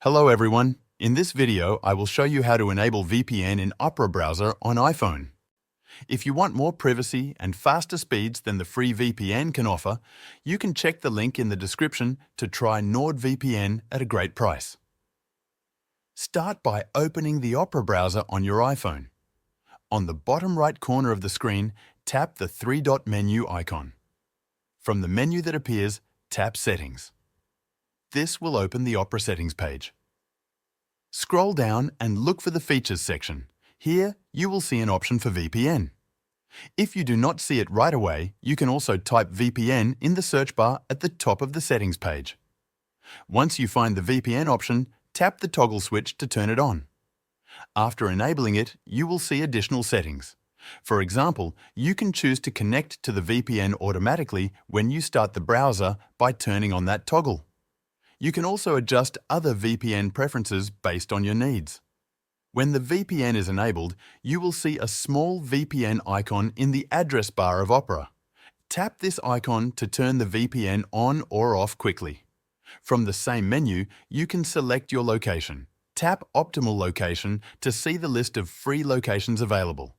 Hello everyone. In this video, I will show you how to enable VPN in Opera browser on iPhone. If you want more privacy and faster speeds than the free VPN can offer, you can check the link in the description to try NordVPN at a great price. Start by opening the Opera browser on your iPhone. On the bottom right corner of the screen, tap the three-dot menu icon. From the menu that appears, tap Settings. This will open the Opera settings page. Scroll down and look for the Features section. Here, you will see an option for VPN. If you do not see it right away, you can also type VPN in the search bar at the top of the settings page. Once you find the VPN option, tap the toggle switch to turn it on. After enabling it, you will see additional settings. For example, you can choose to connect to the VPN automatically when you start the browser by turning on that toggle. You can also adjust other VPN preferences based on your needs. When the VPN is enabled, you will see a small VPN icon in the address bar of Opera. Tap this icon to turn the VPN on or off quickly. From the same menu, you can select your location. Tap Optimal Location to see the list of free locations available.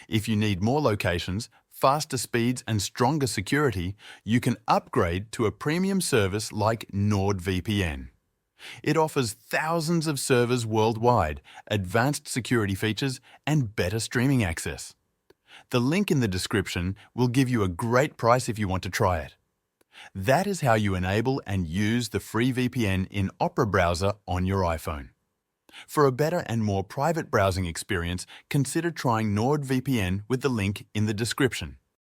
If you need more locations, faster speeds and stronger security, you can upgrade to a premium service like NordVPN. It offers thousands of servers worldwide, advanced security features, and better streaming access. The link in the description will give you a great price if you want to try it. That is how you enable and use the free VPN in Opera browser on your iPhone. For a better and more private browsing experience, consider trying NordVPN with the link in the description.